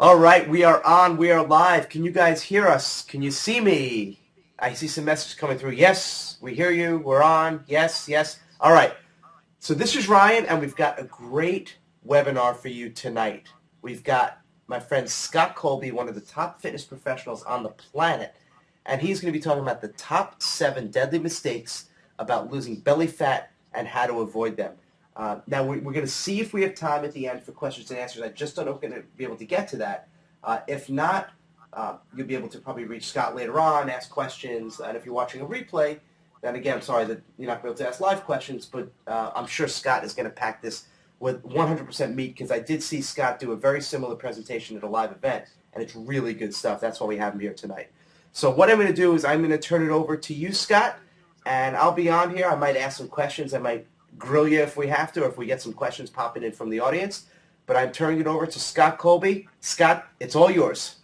All right, we are on. We are live. Can you guys hear us? Can you see me? I see some messages coming through. Yes, we hear you. We're on. Yes, yes. All right. So this is Ryan, and we've got a great webinar for you tonight. We've got my friend Scott Colby, one of the top fitness professionals on the planet, and he's going to be talking about the top 7 deadly mistakes about losing belly fat and how to avoid them. Now, we're going to see if we have time at the end for questions and answers. I just don't know if we're going to be able to get to that. If not, you'll be able to probably reach Scott later on, ask questions, and if you're watching a replay, then again, I'm sorry that you're not going to be able to ask live questions, but I'm sure Scott is going to pack this with 100% meat because I did see Scott do a very similar presentation at a live event, and it's really good stuff. That's why we have him here tonight. So what I'm going to do is I'm going to turn it over to you, Scott, and I'll be on here. I might ask some questions. I might grill you if we have to, or if we get some questions popping in from the audience. But I'm turning it over to Scott Colby. Scott, it's all yours.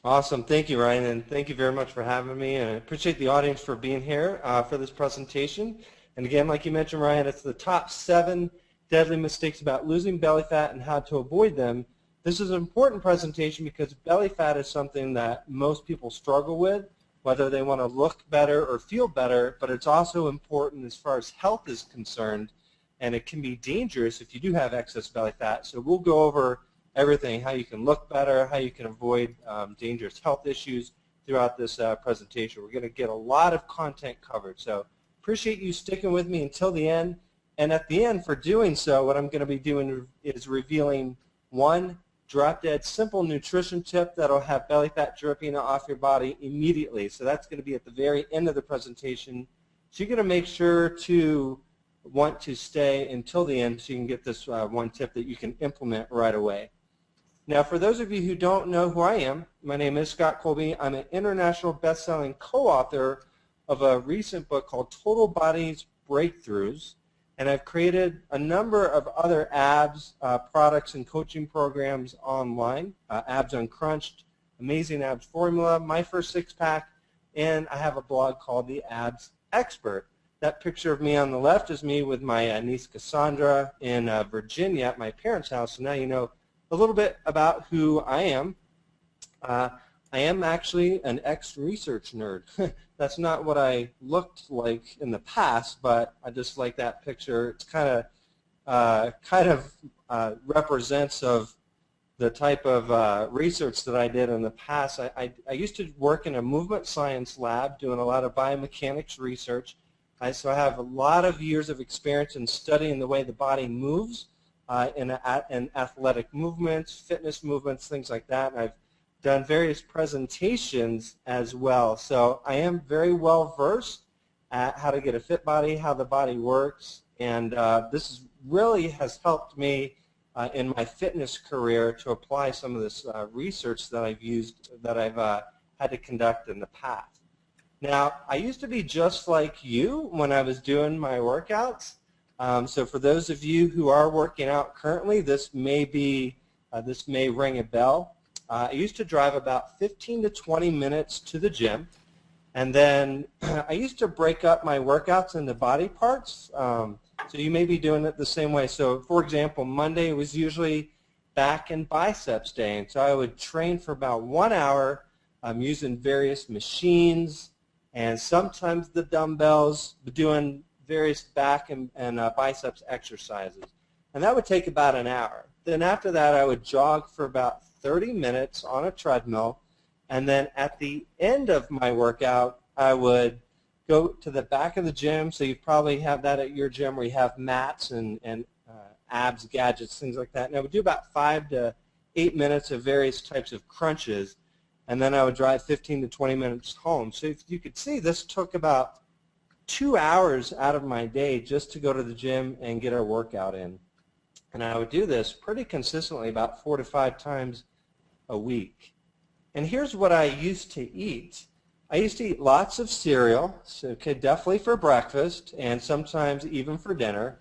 Awesome. Thank you, Ryan, and thank you very much for having me. And I appreciate the audience for being here for this presentation. And again, like you mentioned, Ryan, it's the top 7 deadly mistakes about losing belly fat and how to avoid them. This is an important presentation because belly fat is something that most people struggle with, whether they want to look better or feel better, but it's also important as far as health is concerned, and it can be dangerous if you do have excess belly fat. So we'll go over everything, how you can look better, how you can avoid dangerous health issues throughout this presentation. We're going to get a lot of content covered. So appreciate you sticking with me until the end. And at the end, for doing so, what I'm going to be doing is revealing one drop-dead simple nutrition tip that will have belly fat dripping off your body immediately. So that's going to be at the very end of the presentation. So you're going to make sure to want to stay until the end so you can get this one tip that you can implement right away. Now, for those of you who don't know who I am, my name is Scott Colby. I'm an international best-selling co-author of a recent book called Total Bodies Breakthroughs, and I've created a number of other abs products and coaching programs online, Abs Uncrunched, Amazing Abs Formula, My First Six Pack, and I have a blog called The Abs Expert. That picture of me on the left is me with my niece Cassandra in Virginia at my parents' house, so now you know a little bit about who I am. I am actually an ex-research nerd. That's not what I looked like in the past, but I just like that picture. It's kind of represents of the type of research that I did in the past. I used to work in a movement science lab doing a lot of biomechanics research. So I have a lot of years of experience in studying the way the body moves in athletic movements, fitness movements, things like that. And I've done various presentations as well. So I am very well versed at how to get a fit body, how the body works, and this really has helped me in my fitness career to apply some of this research that I've used, that I've had to conduct in the past. Now, I used to be just like you when I was doing my workouts. So for those of you who are working out currently, this may ring a bell. I used to drive about 15 to 20 minutes to the gym, and then I used to break up my workouts into body parts. So you may be doing it the same way. So for example, Monday was usually back and biceps day, and so I would train for about 1 hour using various machines and sometimes the dumbbells, doing various back and biceps exercises. And that would take about an hour. Then after that, I would jog for about 30 minutes on a treadmill, and then at the end of my workout, I would go to the back of the gym. So you probably have that at your gym where you have mats and abs gadgets, things like that. And I would do about 5 to 8 minutes of various types of crunches, and then I would drive 15 to 20 minutes home. So if you could see, this took about 2 hours out of my day just to go to the gym and get our workout in. And I would do this pretty consistently, about 4 to 5 times a week. And here's what I used to eat. I used to eat lots of cereal, so definitely for breakfast and sometimes even for dinner.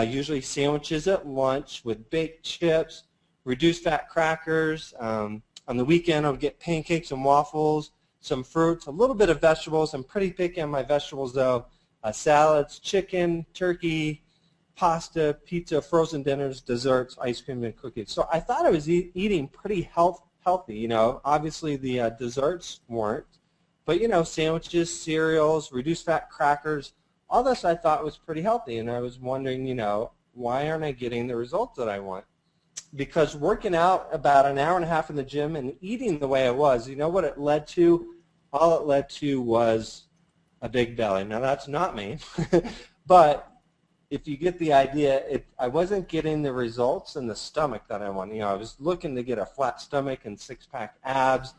Usually sandwiches at lunch with baked chips, reduced fat crackers. On the weekend I would get pancakes and waffles, some fruits, a little bit of vegetables. I'm pretty picky on my vegetables though. Salads, chicken, turkey, pasta, pizza, frozen dinners, desserts, ice cream, and cookies. So I thought I was eating pretty healthy. You know, obviously the desserts weren't, but you know, sandwiches, cereals, reduced fat crackers, all this I thought was pretty healthy. And I was wondering, you know, why aren't I getting the results that I want? Because working out about an hour and a half in the gym and eating the way I was, you know what it led to? All it led to was a big belly. Now that's not me, but if you get the idea, I wasn't getting the results in the stomach that I wanted. You know, I was looking to get a flat stomach and six-pack abs,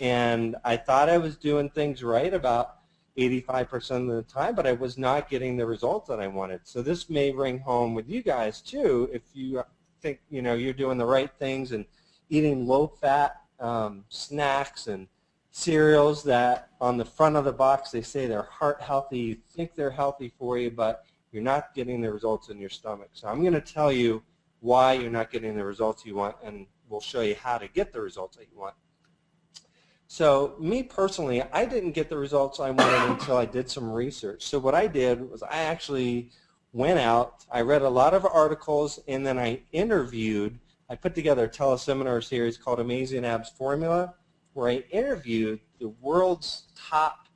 and I thought I was doing things right about 85% of the time, but I was not getting the results that I wanted. So this may ring home with you guys too, if you think, you know, you're doing the right things and eating low-fat snacks and cereals that on the front of the box they say they're heart healthy, you think they're healthy for you, but you're not getting the results in your stomach. So I'm going to tell you why you're not getting the results you want, and we'll show you how to get the results that you want. So me personally, I didn't get the results I wanted until I did some research. So what I did was I actually went out, I read a lot of articles, and then I put together a teleseminar series called Amazing Abs Formula, where I interviewed the world's top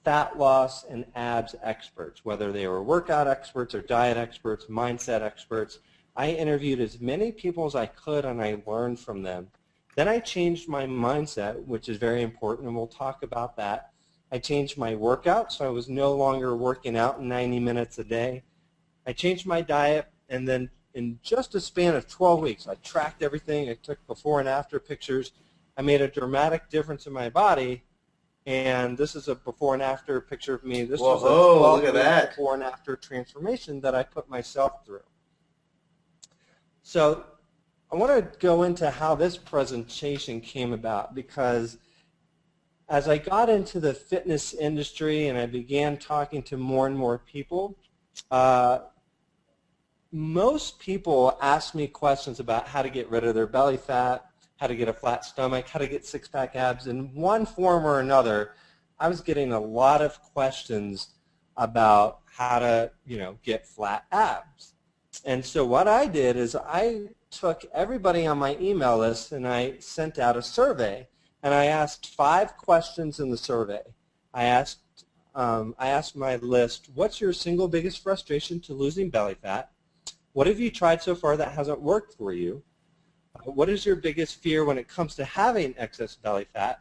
fat loss and abs experts, whether they were workout experts or diet experts, mindset experts. I interviewed as many people as I could, and I learned from them. Then I changed my mindset, which is very important, and we'll talk about that. I changed my workout, so I was no longer working out 90 minutes a day. I changed my diet, and then in just a span of 12 weeks, I tracked everything. I took before and after pictures. I made a dramatic difference in my body. And this is a before and after picture of me. This was a 12-week before and after transformation that I put myself through. So I want to go into how this presentation came about, because as I got into the fitness industry and I began talking to more and more people, most people ask me questions about how to get rid of their belly fat, how to get a flat stomach, how to get six-pack abs. In one form or another, I was getting a lot of questions about how to, you know, get flat abs. And so what I did is I took everybody on my email list and I sent out a survey, and I asked 5 questions in the survey. I asked my list, what's your single biggest frustration to losing belly fat? What have you tried so far that hasn't worked for you? What is your biggest fear when it comes to having excess belly fat?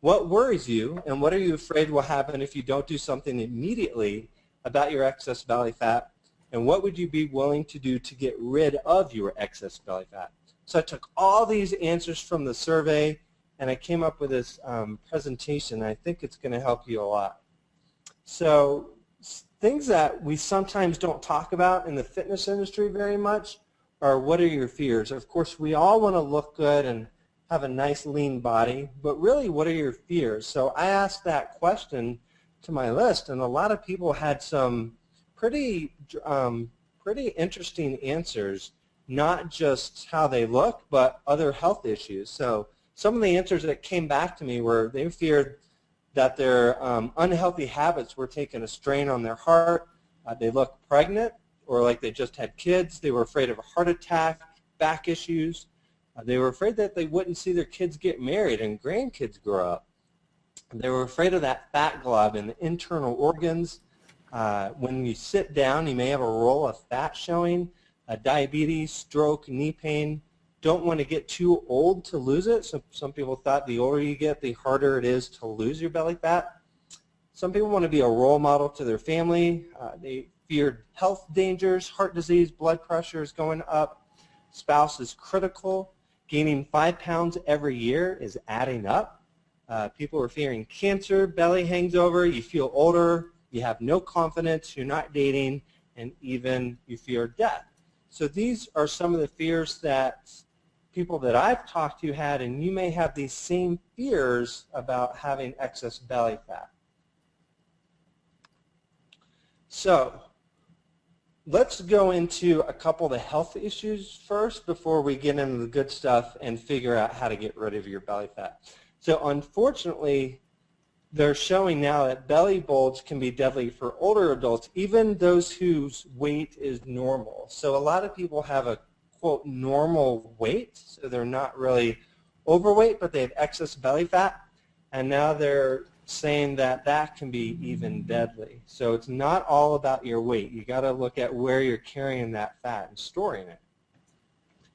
What worries you, and what are you afraid will happen if you don't do something immediately about your excess belly fat? And what would you be willing to do to get rid of your excess belly fat? So I took all these answers from the survey, and I came up with this presentation. I think it's going to help you a lot. So things that we sometimes don't talk about in the fitness industry very much are, what are your fears? Of course, we all want to look good and have a nice lean body, but really, what are your fears? So I asked that question to my list, and a lot of people had some pretty interesting answers, not just how they look, but other health issues. So some of the answers that came back to me were they feared that their unhealthy habits were taking a strain on their heart. They looked pregnant, or like they just had kids. They were afraid of a heart attack, back issues. They were afraid that they wouldn't see their kids get married and grandkids grow up. They were afraid of that fat glob in the internal organs. When you sit down, you may have a roll of fat showing. Diabetes, stroke, knee pain. Don't want to get too old to lose it. So some people thought the older you get, the harder it is to lose your belly fat. Some people want to be a role model to their family. They feared health dangers, heart disease, blood pressure is going up. Spouse is critical. Gaining 5 pounds every year is adding up. People are fearing cancer, belly hangs over, you feel older, you have no confidence, you're not dating, and even you fear death. So these are some of the fears that people that I've talked to had, and you may have these same fears about having excess belly fat. So let's go into a couple of the health issues first before we get into the good stuff and figure out how to get rid of your belly fat. So unfortunately, they're showing now that belly bulge can be deadly for older adults, even those whose weight is normal. So a lot of people have a, quote, normal weight, so they're not really overweight, but they have excess belly fat, and now they're saying that that can be even deadly. So it's not all about your weight. You got to look at where you're carrying that fat and storing it.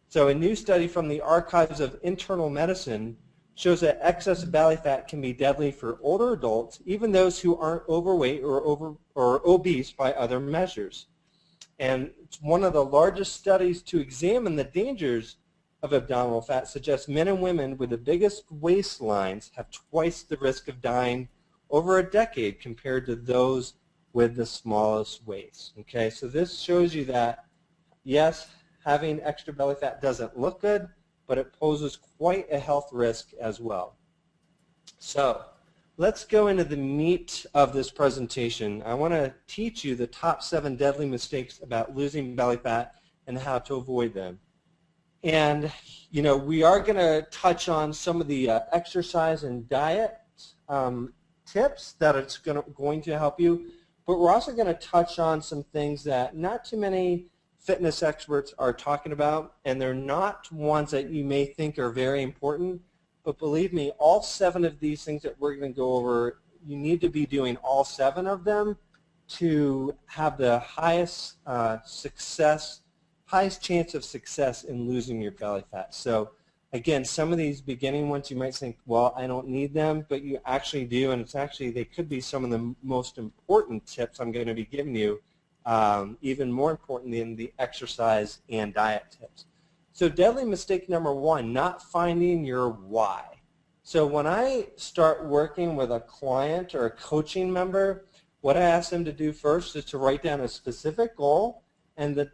So a new study from the Archives of Internal Medicine shows that excess belly fat can be deadly for older adults, even those who aren't overweight or obese by other measures. And it's one of the largest studies to examine the dangers of abdominal fat suggests men and women with the biggest waistlines have twice the risk of dying over a decade compared to those with the smallest waist. Okay, so this shows you that, yes, having extra belly fat doesn't look good, but it poses quite a health risk as well. So let's go into the meat of this presentation. I want to teach you the top 7 deadly mistakes about losing belly fat and how to avoid them. And, you know, we are going to touch on some of the exercise and diet tips that it's going to help you, but we're also going to touch on some things that not too many fitness experts are talking about, and they're not ones that you may think are very important, but believe me, all 7 of these things that we're going to go over, you need to be doing all 7 of them to have the highest highest chance of success in losing your belly fat. So again, some of these beginning ones you might think, well, I don't need them, but you actually do, and it's actually, they could be some of the most important tips I'm going to be giving you, even more important than the exercise and diet tips. So deadly mistake number 1, not finding your why. So when I start working with a client or a coaching member, what I ask them to do first is to write down a specific goal and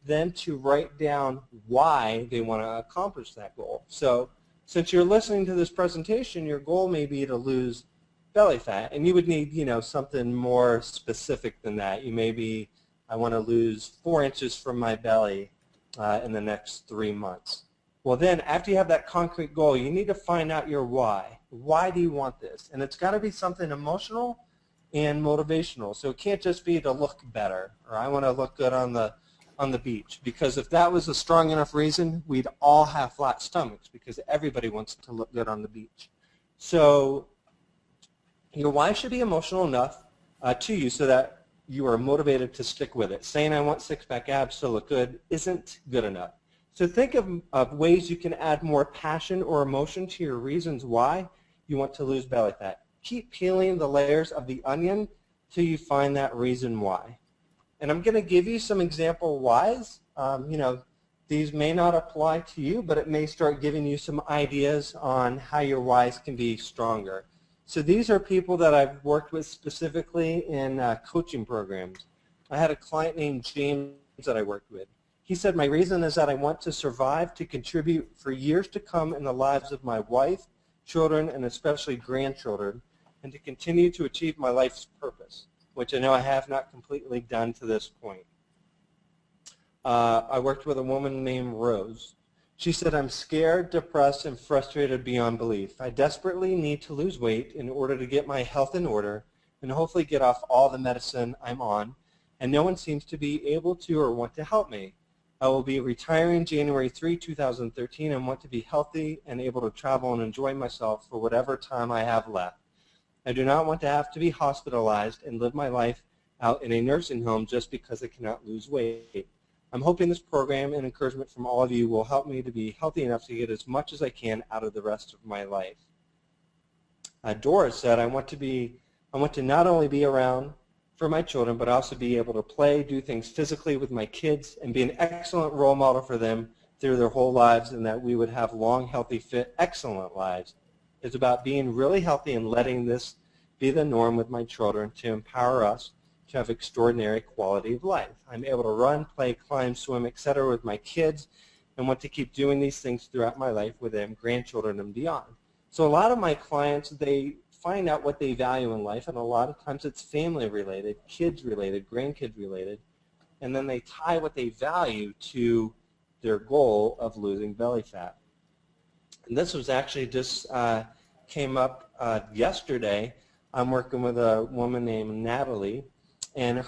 then to write down why they want to accomplish that goal. So since you're listening to this presentation, your goal may be to lose belly fat, and you would need, you know, something more specific than that. You may be, I want to lose 4 inches from my belly in the next 3 months. Well then, after you have that concrete goal, you need to find out your why. Why do you want this? And it's got to be something emotional and motivational. So it can't just be to look better, or I want to look good on the beach, because if that was a strong enough reason, we'd all have flat stomachs, because everybody wants to look good on the beach. So your why should be emotional enough to you so that you are motivated to stick with it. Saying I want six-pack abs to look good isn't good enough. So think of ways you can add more passion or emotion to your reasons why you want to lose belly fat. Keep peeling the layers of the onion till you find that reason why. And I'm going to give you some example whys. You know, these may not apply to you, but it may start giving you some ideas on how your whys can be stronger. So these are people that I've worked with specifically in coaching programs. I had a client named James that I worked with. He said, my reason is that I want to survive to contribute for years to come in the lives of my wife, children, and especially grandchildren, and to continue to achieve my life's purpose, which I know I have not completely done to this point. I worked with a woman named Rose. She said, I'm scared, depressed, and frustrated beyond belief. I desperately need to lose weight in order to get my health in order and hopefully get off all the medicine I'm on, and no one seems to be able to or want to help me. I will be retiring January 3, 2013 and want to be healthy and able to travel and enjoy myself for whatever time I have left. I do not want to have to be hospitalized and live my life out in a nursing home just because I cannot lose weight. I'm hoping this program and encouragement from all of you will help me to be healthy enough to get as much as I can out of the rest of my life. Doris said, I want to not only be around for my children, but also be able to play, do things physically with my kids, and be an excellent role model for them through their whole lives, and that we would have long, healthy, fit, excellent lives. It's about being really healthy and letting this be the norm with my children to empower us to have extraordinary quality of life. I'm able to run, play, climb, swim, etc. with my kids, and want to keep doing these things throughout my life with them, grandchildren, and beyond. So a lot of my clients, they find out what they value in life, and a lot of times it's family related, kids related, grandkids related, and then they tie what they value to their goal of losing belly fat. And this was actually just came up yesterday. I'm working with a woman named Natalie, and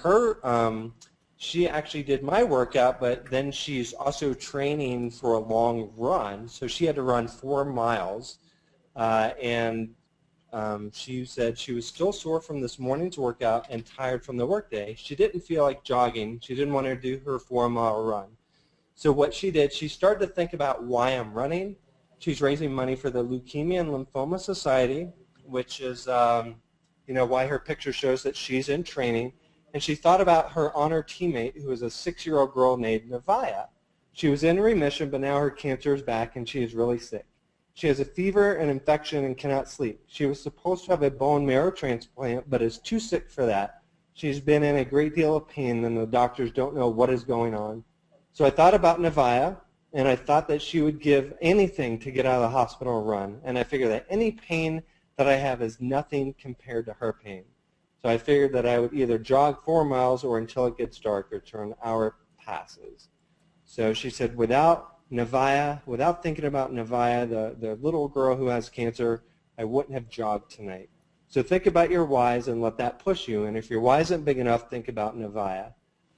she actually did my workout, but then she's also training for a long run. So she had to run 4 miles, and she said she was still sore from this morning's workout and tired from the workday. She didn't feel like jogging. She didn't want to do her 4-mile run. So what she did, she started to think about why I'm running. She's raising money for the Leukemia and Lymphoma Society, which is why her picture shows that she's in training. And she thought about her honor teammate, who was a 6-year-old girl named Navaya. She was in remission, but now her cancer is back and she is really sick. She has a fever and infection and cannot sleep. She was supposed to have a bone marrow transplant, but is too sick for that. She's been in a great deal of pain, and the doctors don't know what is going on. So I thought about Navaya, and I thought that she would give anything to get out of the hospital and run. And I figured that any pain that I have is nothing compared to her pain. So I figured that I would either jog 4 miles or until it gets dark or till an hour passes. So she said, without thinking about Navaya, the little girl who has cancer, I wouldn't have jogged tonight. So think about your whys and let that push you. And if your why isn't big enough, think about Navaya.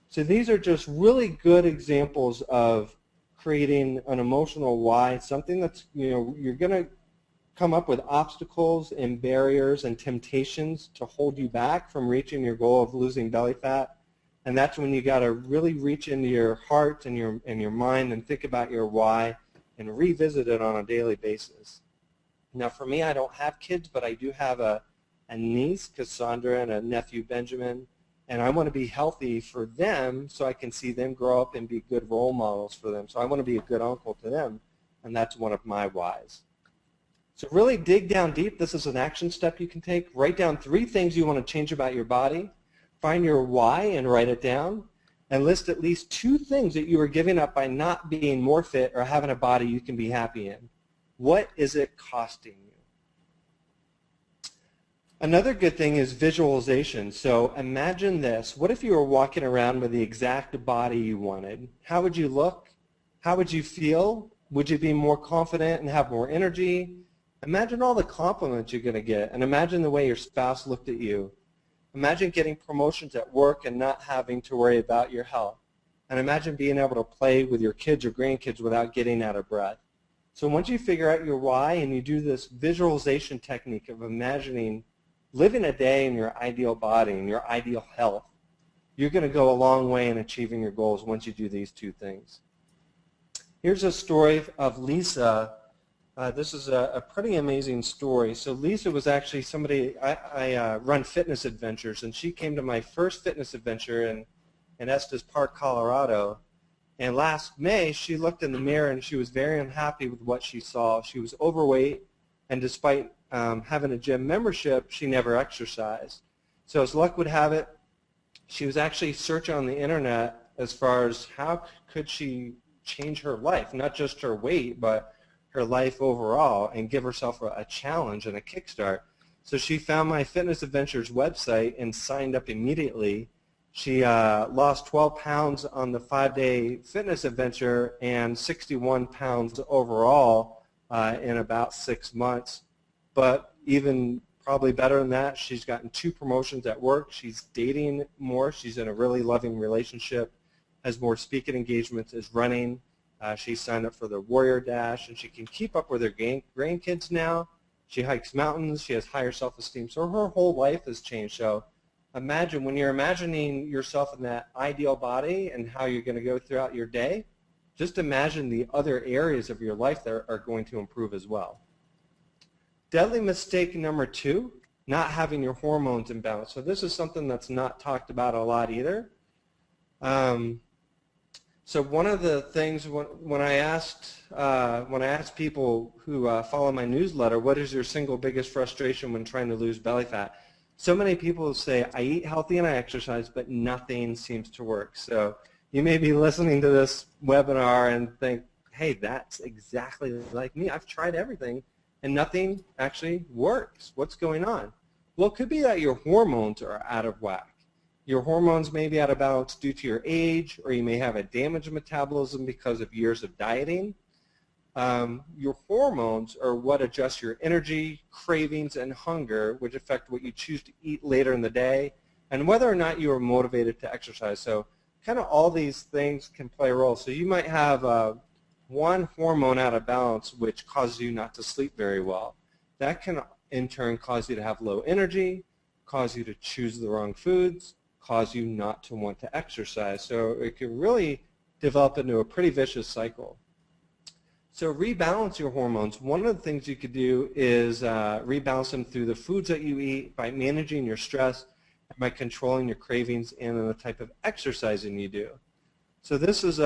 So these are just really good examples of creating an emotional why, something that's, you're going to come up with obstacles and barriers and temptations to hold you back from reaching your goal of losing belly fat. And that's when you got to really reach into your heart and your mind and think about your why and revisit it on a daily basis. Now, for me, I don't have kids, but I do have a niece, Cassandra, and a nephew, Benjamin. And I want to be healthy for them so I can see them grow up and be good role models for them. So I want to be a good uncle to them, and that's one of my whys. So really dig down deep. This is an action step you can take. Write down 3 things you want to change about your body. Find your why and write it down. And list at least 2 things that you are giving up by not being more fit or having a body you can be happy in. What is it costing you? Another good thing is visualization. So imagine this. What if you were walking around with the exact body you wanted? How would you look? How would you feel? Would you be more confident and have more energy? Imagine all the compliments you're going to get, and imagine the way your spouse looked at you. Imagine getting promotions at work and not having to worry about your health. And imagine being able to play with your kids or grandkids without getting out of breath. So once you figure out your why and you do this visualization technique of imagining living a day in your ideal body and your ideal health, you're going to go a long way in achieving your goals once you do these 2 things. Here's a story of Lisa. This is a pretty amazing story. So Lisa was actually somebody, I run fitness adventures, and she came to my first fitness adventure in Estes Park, Colorado. And last May, she looked in the mirror and she was very unhappy with what she saw. She was overweight, and despite having a gym membership, she never exercised. So as luck would have it, she was actually searching on the internet as far as how could she change her life, not just her weight, but her life overall, and give herself a challenge and a kickstart. So she found my Fitness Adventures website and signed up immediately. She lost 12 pounds on the 5-day fitness adventure and 61 pounds overall in about 6 months. But even probably better than that, she's gotten 2 promotions at work. She's dating more. She's in a really loving relationship, has more speaking engagements, is running. She signed up for the Warrior Dash, and she can keep up with her grandkids now. She hikes mountains. She has higher self-esteem. So her whole life has changed. So imagine when you're imagining yourself in that ideal body and how you're going to go throughout your day, just imagine the other areas of your life that are going to improve as well. Deadly mistake number 2, not having your hormones in balance. So this is something that's not talked about a lot either. So one of the things when I asked people who follow my newsletter, what is your single biggest frustration when trying to lose belly fat? So many people say, I eat healthy and I exercise, but nothing seems to work. So you may be listening to this webinar and think, hey, that's exactly like me. I've tried everything and nothing actually works. What's going on? Well, it could be that your hormones are out of whack. Your hormones may be out of balance due to your age, or you may have a damaged metabolism because of years of dieting. your hormones are what adjust your energy, cravings, and hunger, which affect what you choose to eat later in the day, and whether or not you are motivated to exercise. So kind of all these things can play a role. So you might have one hormone out of balance which causes you not to sleep very well. That can in turn cause you to have low energy, cause you to choose the wrong foods, cause you not to want to exercise. So it can really develop into a pretty vicious cycle. So rebalance your hormones. One of the things you could do is rebalance them through the foods that you eat, by managing your stress, and by controlling your cravings, and the type of exercising you do. So this is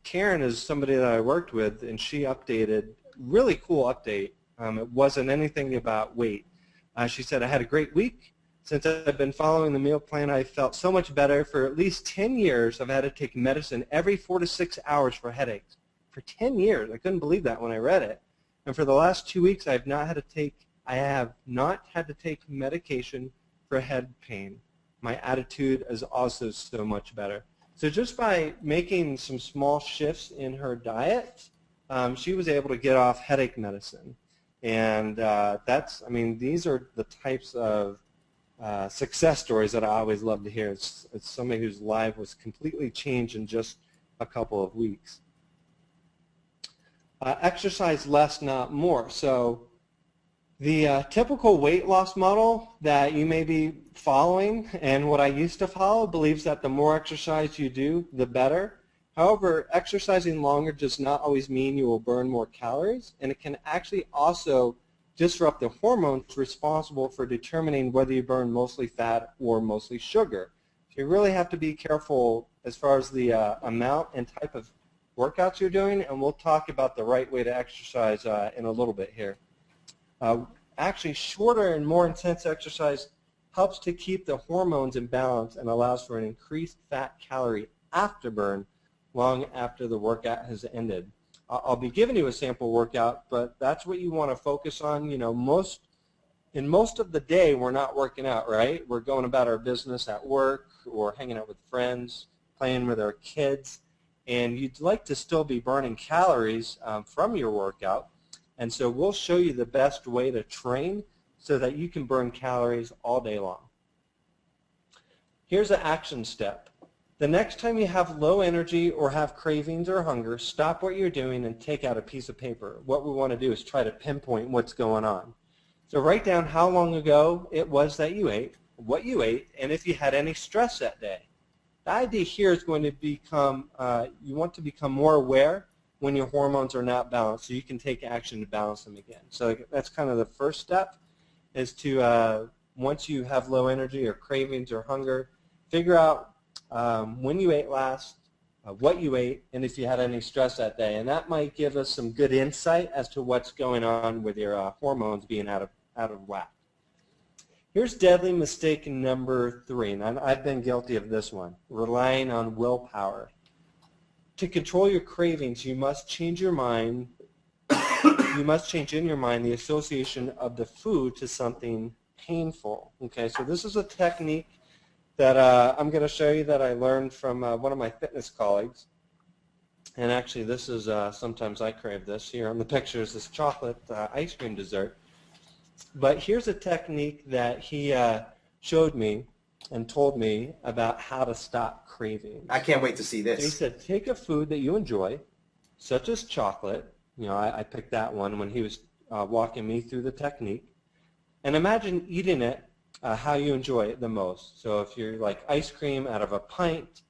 Karen is somebody that I worked with, and she updated, really cool update. It wasn't anything about weight. She said, I had a great week. Since I've been following the meal plan, I felt so much better. For at least 10 years, I've had to take medicine every 4 to 6 hours for headaches. For 10 years. I couldn't believe that when I read it. And for the last 2 weeks, I have not had to take medication for head pain. My attitude is also so much better. So just by making some small shifts in her diet, she was able to get off headache medicine. And these are the types of success stories that I always love to hear. It's somebody whose life was completely changed in just a couple of weeks. Exercise less, not more. So the typical weight loss model that you may be following, and what I used to follow, believes that the more exercise you do, the better. However, exercising longer does not always mean you will burn more calories, and it can actually also disrupt the hormones responsible for determining whether you burn mostly fat or mostly sugar. So you really have to be careful as far as the amount and type of workouts you're doing, and we'll talk about the right way to exercise in a little bit here. Actually, shorter and more intense exercise helps to keep the hormones in balance and allows for an increased fat calorie afterburn long after the workout has ended. I'll be giving you a sample workout, but that's what you want to focus on. You know, in most of the day, we're not working out, right? We're going about our business at work or hanging out with friends, playing with our kids. And you'd like to still be burning calories from your workout. And so we'll show you the best way to train so that you can burn calories all day long. Here's an action step. The next time you have low energy or have cravings or hunger, stop what you're doing and take out a piece of paper. What we want to do is try to pinpoint what's going on. So write down how long ago it was that you ate, what you ate, and if you had any stress that day. The idea here is going to become, you want to become more aware when your hormones are not balanced, so you can take action to balance them again. So that's kind of the first step, is to, once you have low energy or cravings or hunger, figure out when you ate last, what you ate, and if you had any stress that day. And that might give us some good insight as to what's going on with your hormones being out of whack. Here's deadly mistake number 3, and I've been guilty of this one, relying on willpower. To control your cravings, you must change your mind. You must change in your mind the association of the food to something painful. Okay, so this is a technique that I'm going to show you that I learned from one of my fitness colleagues. And actually, this is sometimes I crave this. Here on the picture is this chocolate ice cream dessert. But here's a technique that he showed me and told me about how to stop craving. I can't wait to see this. So he said, take a food that you enjoy, such as chocolate. You know, I picked that one when he was walking me through the technique. And imagine eating it how you enjoy it the most. So if you're like ice cream out of a pint,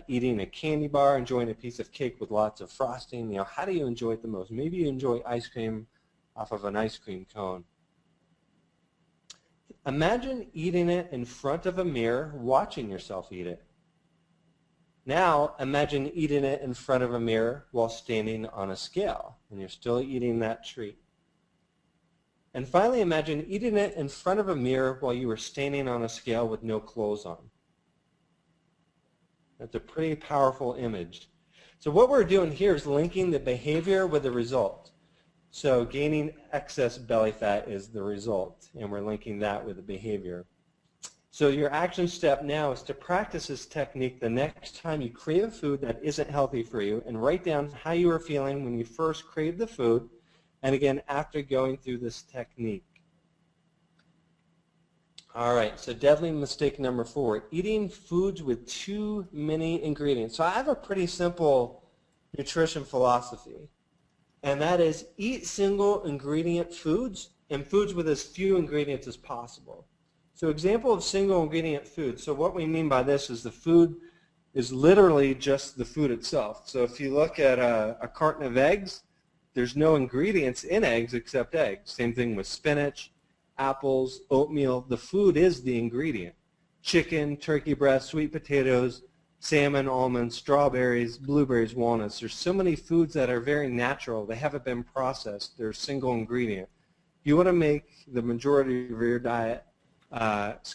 eating a candy bar, enjoying a piece of cake with lots of frosting, you know, how do you enjoy it the most? Maybe you enjoy ice cream off of an ice cream cone. Imagine eating it in front of a mirror, watching yourself eat it. Now, imagine eating it in front of a mirror while standing on a scale, and you're still eating that treat. And finally, imagine eating it in front of a mirror while you were standing on a scale with no clothes on. That's a pretty powerful image. So what we're doing here is linking the behavior with the result. So gaining excess belly fat is the result, and we're linking that with the behavior. So your action step now is to practice this technique the next time you crave a food that isn't healthy for you, and write down how you were feeling when you first craved the food, and again after going through this technique. All right, so deadly mistake number 4, eating foods with too many ingredients. So I have a pretty simple nutrition philosophy, and that is eat single ingredient foods and foods with as few ingredients as possible. So example of single ingredient food. So what we mean by this is the food is literally just the food itself. So if you look at a carton of eggs, there's no ingredients in eggs except eggs. Same thing with spinach, apples, oatmeal. The food is the ingredient. Chicken, turkey breast, sweet potatoes, salmon, almonds, strawberries, blueberries, walnuts. There's so many foods that are very natural. They haven't been processed. They're single ingredient. You want to make the majority of your diet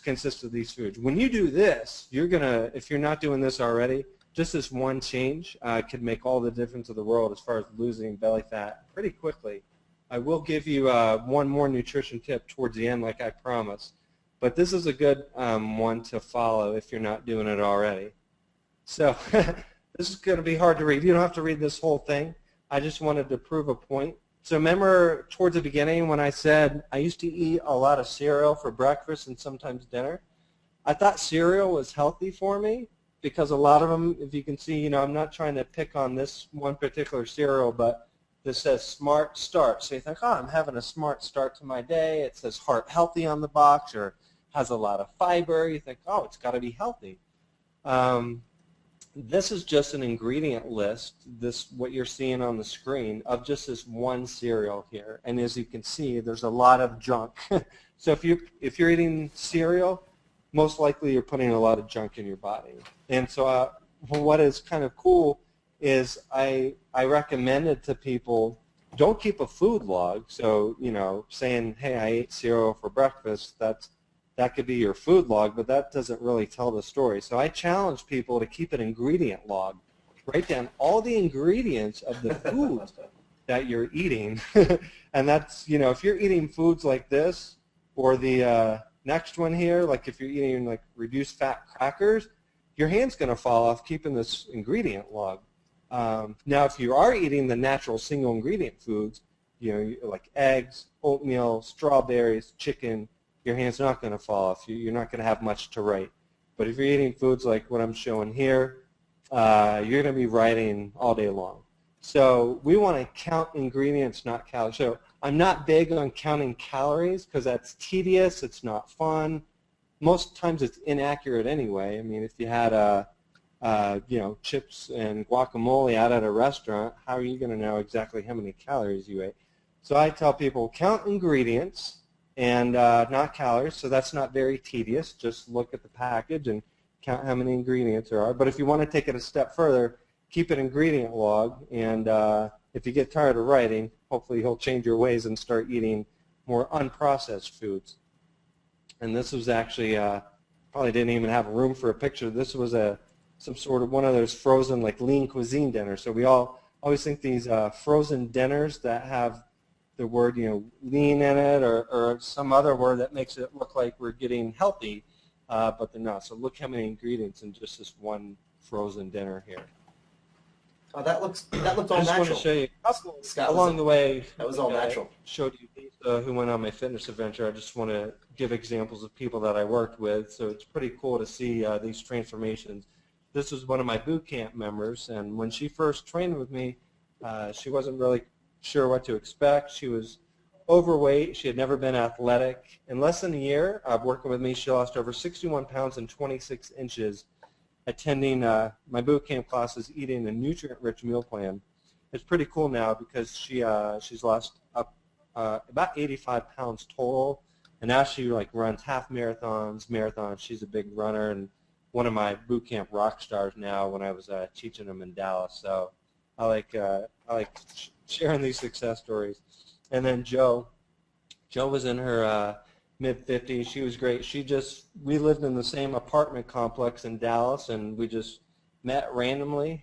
consist of these foods. When you do this, you're going to, if you're not doing this already, just this one change could make all the difference of the world as far as losing belly fat pretty quickly. I will give you one more nutrition tip towards the end like I promised, but this is a good one to follow if you're not doing it already. So this is going to be hard to read. You don't have to read this whole thing. I just wanted to prove a point. So remember towards the beginning when I said I used to eat a lot of cereal for breakfast and sometimes dinner? I thought cereal was healthy for me because a lot of them, if you can see, you know, I'm not trying to pick on this one particular cereal, but this says Smart Start. So you think, oh, I'm having a smart start to my day. It says heart healthy on the box or has a lot of fiber. You think, oh, it's got to be healthy. This is just an ingredient list, this what you're seeing on the screen, of just this one cereal here. And as you can see, there's a lot of junk. So if you're eating cereal, most likely you're putting a lot of junk in your body. And so what is kind of cool is I recommended to people, don't keep a food log. So, you know, saying, hey, I ate cereal for breakfast, that could be your food log, but that doesn't really tell the story. So I challenge people to keep an ingredient log. Write down all the ingredients of the foods that you're eating. And that's, you know, if you're eating foods like this, or the next one here, like if you're eating like reduced fat crackers, your hand's going to fall off keeping this ingredient log. Now, if you are eating the natural single ingredient foods, you know, like eggs, oatmeal, strawberries, chicken, your hand's not going to fall off. You're not going to have much to write. But if you're eating foods like what I'm showing here, you're going to be writing all day long. So we want to count ingredients, not calories. So I'm not big on counting calories because that's tedious. It's not fun. Most times it's inaccurate anyway. I mean, if you had you know, chips and guacamole out at a restaurant, how are you going to know exactly how many calories you ate? So I tell people count ingredients and not calories, so that's not very tedious. Just look at the package and count how many ingredients there are. But if you want to take it a step further, keep an ingredient log, and if you get tired of writing, hopefully you'll change your ways and start eating more unprocessed foods. And this was actually, probably didn't even have room for a picture. This was some sort of one of those frozen like lean cuisine dinners. So we all always think these frozen dinners that have the word, you know, lean in it, or some other word that makes it look like we're getting healthy, but they're not. So look how many ingredients in just this one frozen dinner here. Oh, that looks all natural. I just want to show you along the way. That was all natural. Showed you Lisa, who went on my fitness adventure. I just want to give examples of people that I worked with. So it's pretty cool to see these transformations. This was one of my boot camp members, and when she first trained with me, she wasn't really sure what to expect. She was overweight. She had never been athletic. In less than a year of working with me, she lost over 61 pounds and 26 inches attending my boot camp classes, eating a nutrient-rich meal plan. It's pretty cool now because she's lost up about 85 pounds total, and now she like runs half marathons. She's a big runner and one of my boot camp rock stars now when I was teaching them in Dallas. So I like sharing these success stories. And then Jo was in her mid-50s. She was great. We lived in the same apartment complex in Dallas, and we just met randomly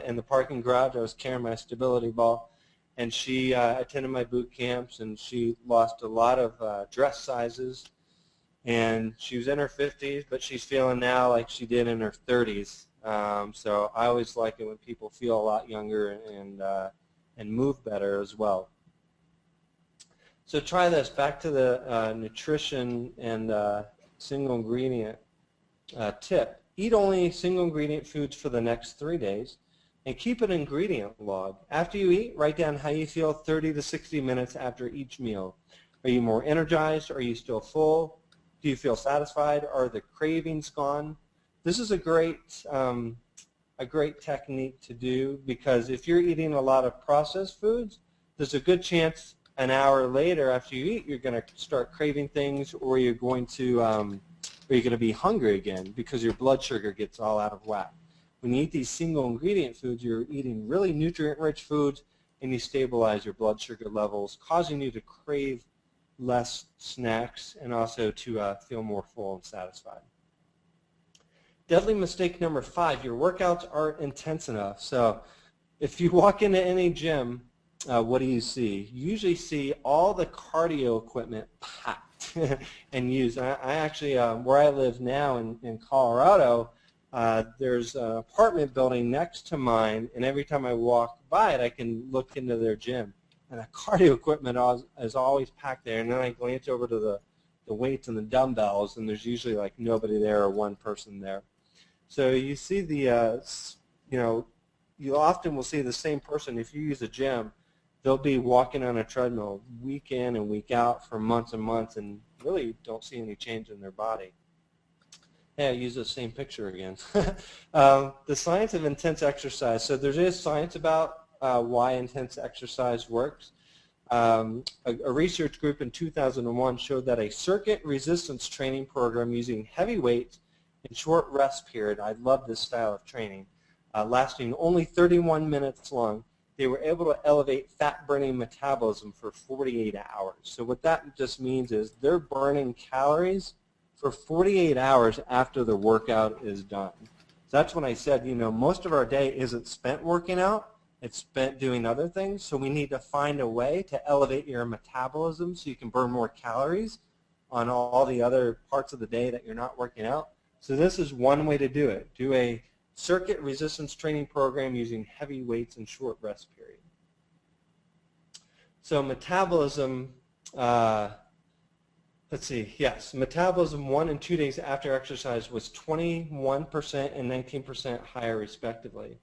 in the parking garage. I was carrying my stability ball, and she attended my boot camps, and she lost a lot of dress sizes. And she was in her 50s, but she's feeling now like she did in her 30s. So I always like it when people feel a lot younger and move better as well. So try this. Back to the nutrition and single ingredient tip. Eat only single ingredient foods for the next 3 days and keep an ingredient log. After you eat, write down how you feel 30 to 60 minutes after each meal. Are you more energized? Are you still full? Do you feel satisfied? Are the cravings gone? This is a great technique to do, because if you're eating a lot of processed foods, there's a good chance an hour later after you eat, you're going to start craving things, or you're going to be hungry again because your blood sugar gets all out of whack. When you eat these single ingredient foods, you're eating really nutrient-rich foods, and you stabilize your blood sugar levels, causing you to crave less snacks and also to feel more full and satisfied. Deadly mistake number 5, your workouts aren't intense enough. So if you walk into any gym, what do you see? You usually see all the cardio equipment packed and used. I actually, where I live now in Colorado, there's an apartment building next to mine, and every time I walk by it, I can look into their gym. And the cardio equipment is always packed there. And then I glance over to the weights and the dumbbells, and there's usually like nobody there or one person there. So you see you often will see the same person. If you use a gym, they'll be walking on a treadmill week in and week out for months and months, and really don't see any change in their body. Yeah, I use the same picture again. The science of intense exercise. So there is science about why intense exercise works. A research group in 2001 showed that a circuit resistance training program using heavy weights and short rest period, I love this style of training, lasting only 31 minutes long, they were able to elevate fat-burning metabolism for 48 hours. So what that just means is they're burning calories for 48 hours after the workout is done. So that's when I said, most of our day isn't spent working out, it's spent doing other things. So we need to find a way to elevate your metabolism so you can burn more calories on all the other parts of the day that you're not working out. So this is one way to do it. Do a circuit resistance training program using heavy weights and short rest period. So metabolism, let's see, yes, metabolism 1 and 2 days after exercise was 21% and 19% higher respectively.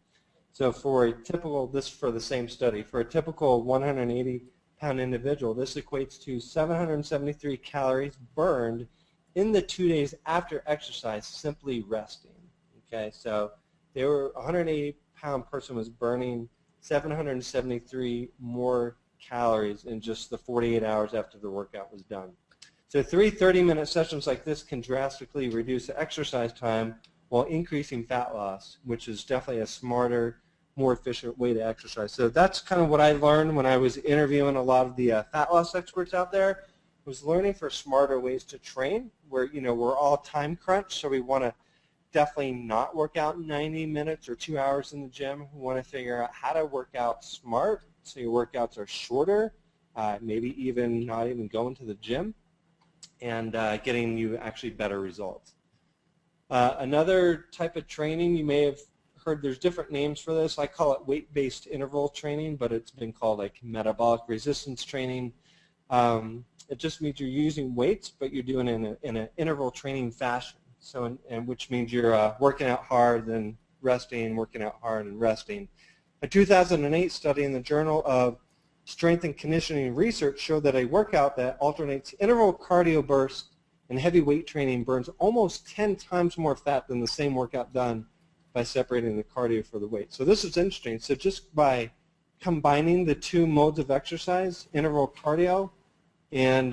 So for a typical, this for the same study, for a typical 180-pound individual, this equates to 773 calories burned in the 2 days after exercise simply resting. Okay, so they were, a 180-pound person was burning 773 more calories in just the 48 hours after the workout was done. So 3 30-minute sessions like this can drastically reduce the exercise time while increasing fat loss, which is definitely a smarter, more efficient way to exercise. So that's kind of what I learned when I was interviewing a lot of the fat loss experts out there, was learning for smarter ways to train, where we're all time crunched, so we want to definitely not work out 90 minutes or 2 hours in the gym. We want to figure out how to work out smart, so your workouts are shorter, maybe even not even going to the gym, and getting you actually better results. Another type of training, you may have heard there's different names for this. I call it weight-based interval training, but it's been called like metabolic resistance training. It just means you're using weights, but you're doing it in an interval training fashion. So, and which means you're working out hard, then resting, working out hard, and resting. A 2008 study in the Journal of Strength and Conditioning Research showed that a workout that alternates interval cardio bursts and heavy weight training burns almost 10 times more fat than the same workout done by separating the cardio for the weight. So this is interesting. So just by combining the two modes of exercise, interval cardio and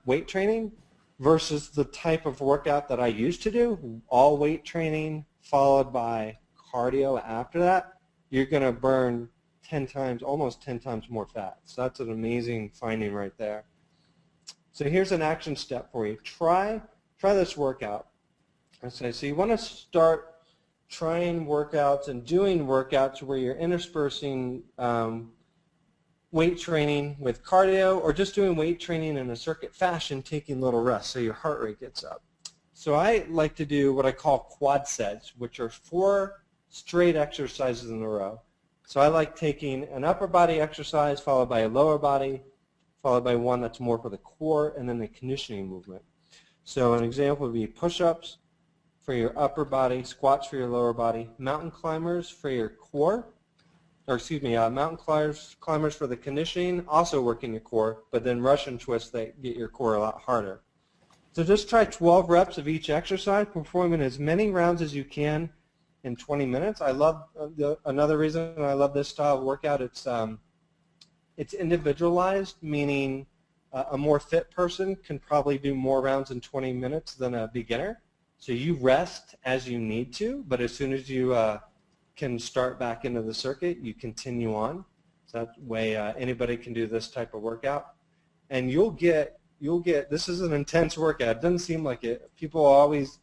weight training, versus the type of workout that I used to do, all weight training followed by cardio after that, you're going to burn 10 times, almost 10 times more fat. So that's an amazing finding right there. So here's an action step for you. Try this workout. So you want to start trying workouts and doing workouts where you're interspersing weight training with cardio or just doing weight training in a circuit fashion, taking little rests so your heart rate gets up. So I like to do what I call quad sets, which are 4 straight exercises in a row. So I like taking an upper body exercise followed by a lower body, followed by one that's more for the core, and then the conditioning movement. So an example would be push-ups for your upper body, squats for your lower body, mountain climbers for your core, mountain climbers for the conditioning, also working your core, but then Russian twists that get your core a lot harder. So just try 12 reps of each exercise, performing as many rounds as you can in 20 minutes. I love another reason I love this style of workout. It's individualized, meaning a more fit person can probably do more rounds in 20 minutes than a beginner. So you rest as you need to, but as soon as you can start back into the circuit, you continue on. So that way anybody can do this type of workout. And you'll get, this is an intense workout. It doesn't seem like it. People always,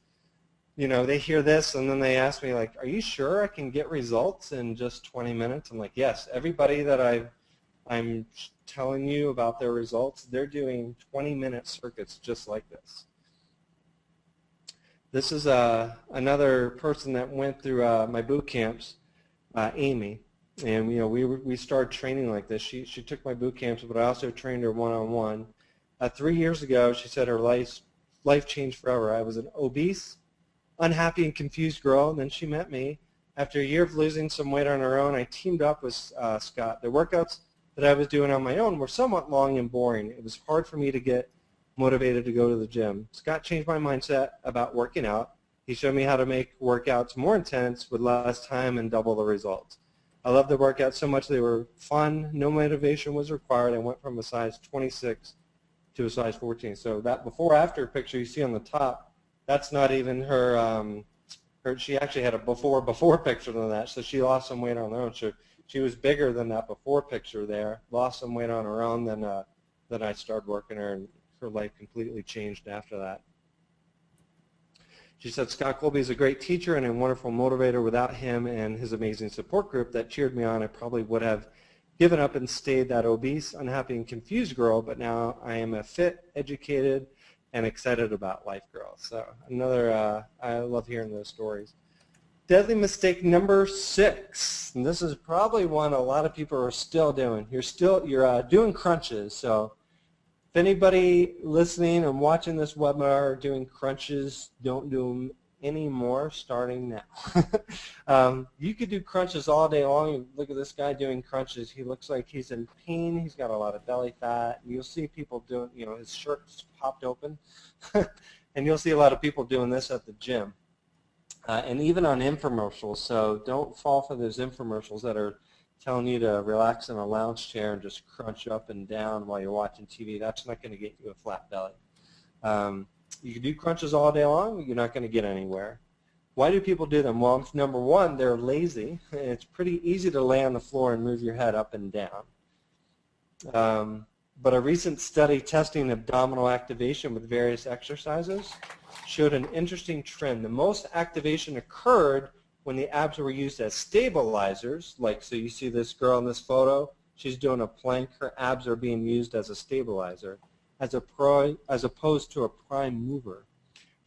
they hear this and then they ask me like, are you sure I can get results in just 20 minutes? I'm like, yes. Everybody that I'm telling you about their results, they're doing 20-minute circuits just like this. This is another person that went through my boot camps, Amy, and we started training like this. She took my boot camps, but I also trained her one-on-one. 3 years ago, she said her life changed forever. I was an obese, unhappy, and confused girl, and then she met me. After a year of losing some weight on her own, I teamed up with Scott. The workouts that I was doing on my own were somewhat long and boring. It was hard for me to get motivated to go to the gym. Scott changed my mindset about working out. He showed me how to make workouts more intense with less time and double the results. I loved the workouts so much they were fun. No motivation was required. I went from a size 26 to a size 14. So that before-after picture you see on the top, that's not even her, she actually had a before picture than that, so she lost some weight on her own. So she was bigger than that before picture there, lost some weight on her own, then I started working her, and her life completely changed after that. She said, Scott Colby is a great teacher and a wonderful motivator. Without him and his amazing support group that cheered me on, I probably would have given up and stayed that obese, unhappy, and confused girl, but now I am a fit, educated, and excited about life girl. So another, I love hearing those stories. Deadly mistake number 6, and this is probably one a lot of people are still doing. You're doing crunches. So if anybody listening and watching this webinar are doing crunches, don't do them anymore starting now. You could do crunches all day long. Look at this guy doing crunches. He looks like he's in pain. He's got a lot of belly fat. You'll see people doing, his shirt's popped open. And you'll see a lot of people doing this at the gym. And even on infomercials, so don't fall for those infomercials that are telling you to relax in a lounge chair and just crunch up and down while you're watching TV. That's not going to get you a flat belly. You can do crunches all day long, but you're not going to get anywhere. Why do people do them? Well, number one, they're lazy. It's pretty easy to lay on the floor and move your head up and down. But a recent study testing abdominal activation with various exercises showed an interesting trend. The most activation occurred when the abs were used as stabilizers, so you see this girl in this photo, she's doing a plank, her abs are being used as a stabilizer, as opposed to a prime mover.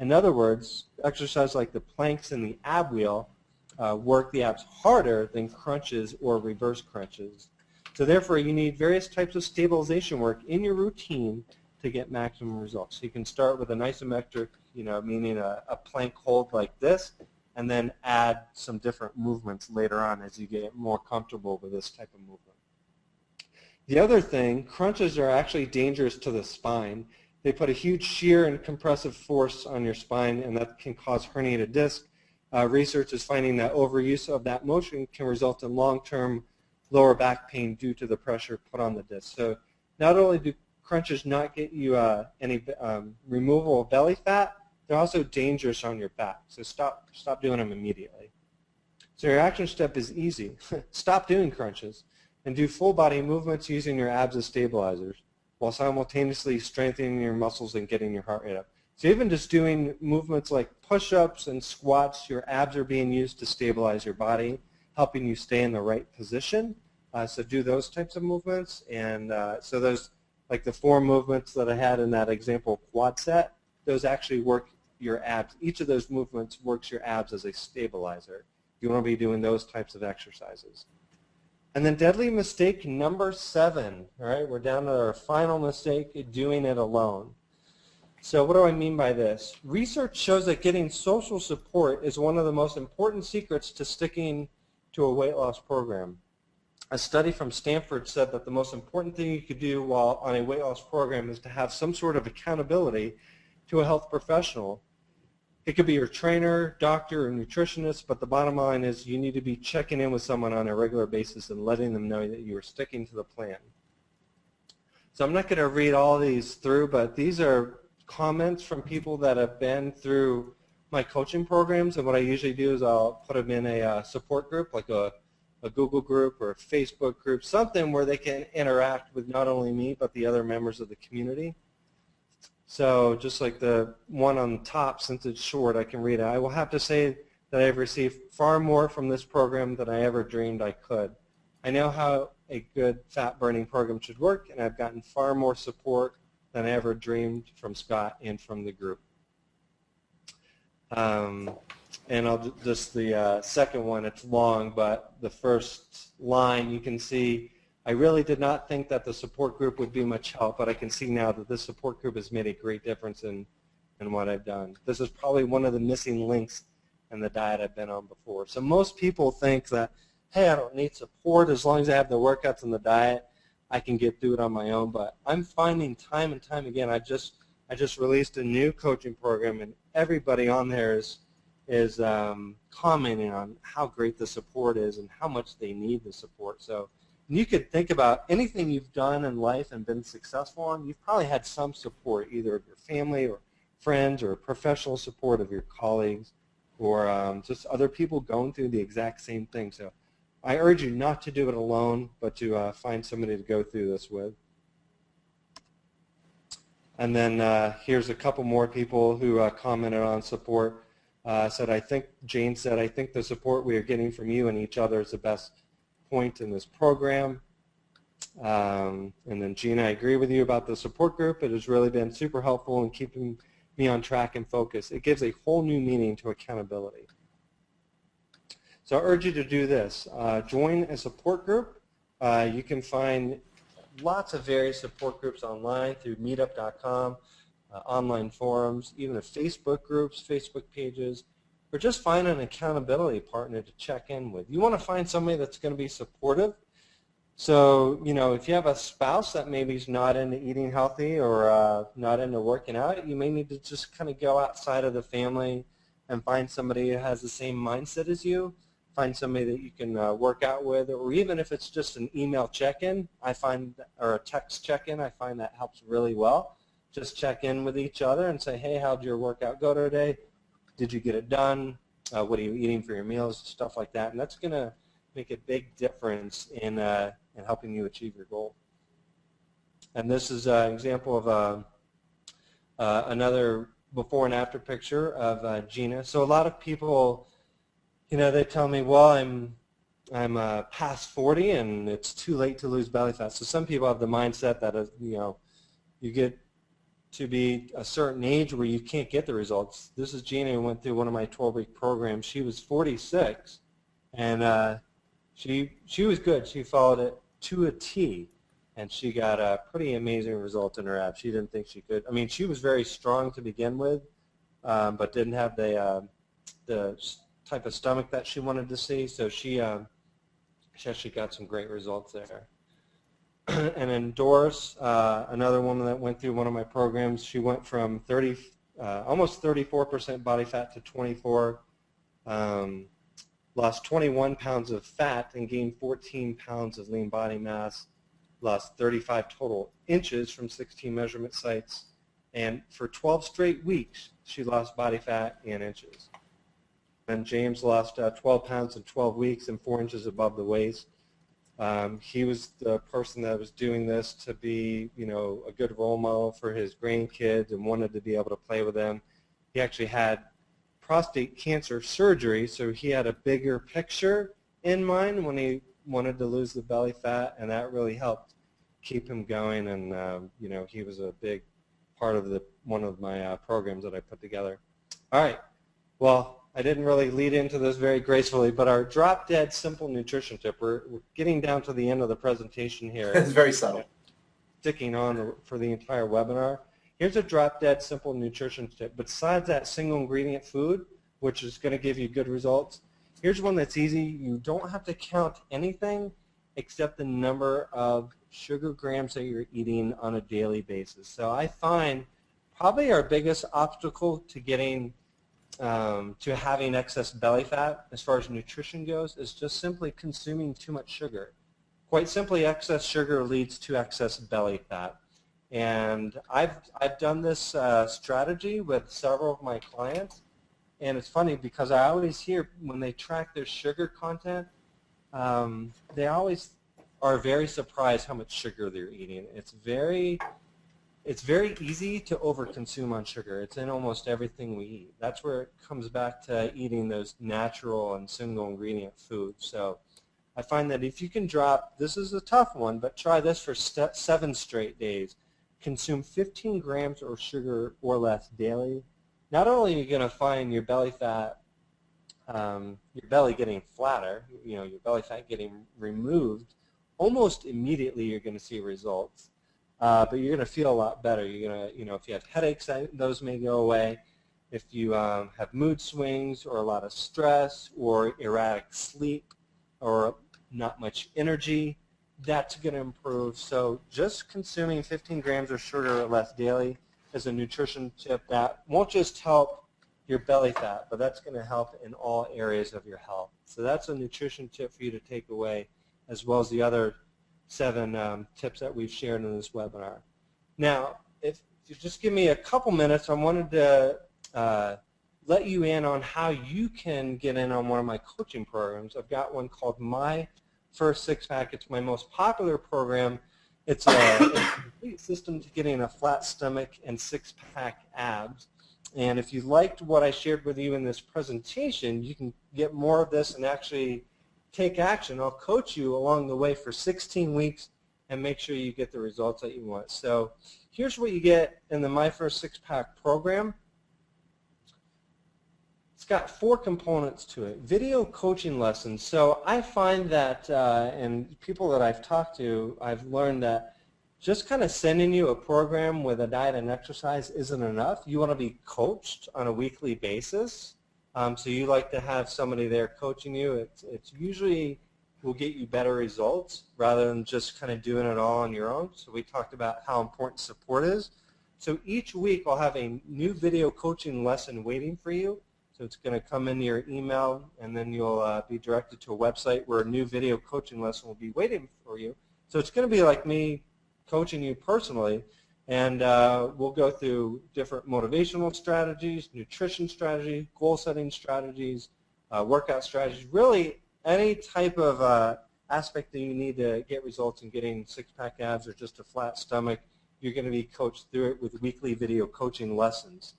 In other words, exercise like the planks and the ab wheel work the abs harder than crunches or reverse crunches. So therefore, you need various types of stabilization work in your routine to get maximum results. So you can start with an isometric, meaning a plank hold like this, and then add some different movements later on as you get more comfortable with this type of movement. The other thing, crunches are actually dangerous to the spine. They put a huge shear and compressive force on your spine, and that can cause herniated disc. Research is finding that overuse of that motion can result in long-term lower back pain due to the pressure put on the disc. So not only do crunches not get you any removal of belly fat, they're also dangerous on your back. So stop doing them immediately. So your action step is easy. Stop doing crunches and do full body movements using your abs as stabilizers while simultaneously strengthening your muscles and getting your heart rate up. So even just doing movements like push-ups and squats, your abs are being used to stabilize your body, helping you stay in the right position So do those types of movements. And so those, like the 4 movements that I had in that example quad set, those actually work your abs. Each of those movements works your abs as a stabilizer. You want to be doing those types of exercises. And then deadly mistake number 7, all right? We're down to our final mistake, doing it alone. So what do I mean by this? Research shows that getting social support is one of the most important secrets to sticking to a weight loss program. A study from Stanford said that the most important thing you could do while on a weight loss program is to have some sort of accountability to a health professional. It could be your trainer, doctor, or nutritionist, but the bottom line is you need to be checking in with someone on a regular basis and letting them know that you are sticking to the plan. So I'm not going to read all these through, but these are comments from people that have been through my coaching programs, and what I usually do is I'll put them in a support group, like a Google group or a Facebook group, something where they can interact with not only me but the other members of the community. So just like the one on top, since it's short, I can read it. I will have to say that I have received far more from this program than I ever dreamed I could. I know how a good fat-burning program should work, and I've gotten far more support than I ever dreamed from Scott and from the group. And I'll just the second one, it's long, but the first line you can see, I really did not think that the support group would be much help, but I can see now that this support group has made a great difference in what I've done. This is probably one of the missing links in the diet I've been on before. So most people think that, hey, I don't need support. As long as I have the workouts and the diet, I can get through it on my own. But I'm finding time and time again, I just released a new coaching program, and everybody on there is commenting on how great the support is and how much they need the support. So you could think about anything you've done in life and been successful on, you've probably had some support, either of your family or friends or professional support of your colleagues or just other people going through the exact same thing. So I urge you not to do it alone, but to find somebody to go through this with. And then here's a couple more people who commented on support. Jane said, I think the support we are getting from you and each other is the best point in this program. And then Gina, I agree with you about the support group. It has really been super helpful in keeping me on track and focus. It gives a whole new meaning to accountability. So I urge you to do this. Join a support group. You can find lots of various support groups online through meetup.com, online forums, even Facebook groups, Facebook pages, or just find an accountability partner to check in with. You want to find somebody that's going to be supportive. So, if you have a spouse that maybe is not into eating healthy or not into working out, you may need to just kind of go outside of the family and find somebody who has the same mindset as you. Find somebody that you can work out with, or even if it's just an email check-in, or a text check-in, I find that helps really well. Just check in with each other and say, hey, how'd your workout go today? Did you get it done? What are you eating for your meals? Stuff like that. And that's going to make a big difference in helping you achieve your goal. And this is an example of another before and after picture of Gina. So a lot of people, they tell me, well, I'm past 40 and it's too late to lose belly fat. So some people have the mindset that, you get to be a certain age where you can't get the results. This is Gina who went through one of my 12-week programs. She was 46, and she was good. She followed it to a T, and she got pretty amazing results in her abs. She didn't think she could. I mean, she was very strong to begin with, but didn't have the type of stomach that she wanted to see, so she actually got some great results there. And then Doris, another woman that went through one of my programs, she went from almost 34% body fat to 24, lost 21 pounds of fat and gained 14 pounds of lean body mass, lost 35 total inches from 16 measurement sites, and for 12 straight weeks, she lost body fat and inches. And James lost 12 pounds in 12 weeks and 4 inches above the waist. He was the person that was doing this to be, a good role model for his grandkids and wanted to be able to play with them. He actually had prostate cancer surgery, so he had a bigger picture in mind when he wanted to lose the belly fat, and that really helped keep him going. And you know, he was a big part of one of my programs that I put together. All right. Well, I didn't really lead into this very gracefully, but our drop-dead simple nutrition tip. We're getting down to the end of the presentation here. It's very subtle. Sticking on for the entire webinar. Here's a drop-dead simple nutrition tip. Besides that single ingredient food, which is going to give you good results, here's one that's easy. You don't have to count anything except the number of sugar grams that you're eating on a daily basis. So I find probably our biggest obstacle to getting to having excess belly fat as far as nutrition goes is just simply consuming too much sugar. Quite simply, excess sugar leads to excess belly fat. And I've done this strategy with several of my clients, and it's funny because I always hear when they track their sugar content, they always are very surprised how much sugar they're eating. It's very easy to overconsume on sugar. It's in almost everything we eat. That's where it comes back to eating those natural and single ingredient foods. So I find that if you can drop, this is a tough one, but try this for 7 straight days. Consume 15 grams of sugar or less daily. Not only are you going to find your belly fat, your belly getting flatter, you know, your belly fat getting removed, almost immediately you're going to see results. But you're going to feel a lot better. You're going to, you know, if you have headaches, those may go away. If you have mood swings or a lot of stress or erratic sleep or not much energy, that's going to improve. So just consuming 15 grams of sugar or less daily is a nutrition tip that won't just help your belly fat, but that's going to help in all areas of your health. So that's a nutrition tip for you to take away, as well as the other 7 tips that we've shared in this webinar. Now, if you just give me a couple minutes, I wanted to let you in on how you can get in on one of my coaching programs. I've got one called My First Six Pack. It's my most popular program. It's a complete system to getting a flat stomach and six-pack abs. And if you liked what I shared with you in this presentation, you can get more of this and actually take action. I'll coach you along the way for 16 weeks and make sure you get the results that you want. So here's what you get in the My First Six Pack program. It's got 4 components to it. Video coaching lessons. So I find that, and people that I've talked to, I've learned that just kind of sending you a program with a diet and exercise isn't enough. You want to be coached on a weekly basis. So you like to have somebody there coaching you. It's usually will get you better results rather than just kind of doing it all on your own. So we talked about how important support is. So each week I'll have a new video coaching lesson waiting for you. So it's going to come into your email, and then you'll be directed to a website where a new video coaching lesson will be waiting for you. So it's going to be like me coaching you personally, and we'll go through different motivational strategies, nutrition strategies, goal-setting strategies, workout strategies, really any type of aspect that you need to get results in getting six-pack abs or just a flat stomach. You're going to be coached through it with weekly video coaching lessons.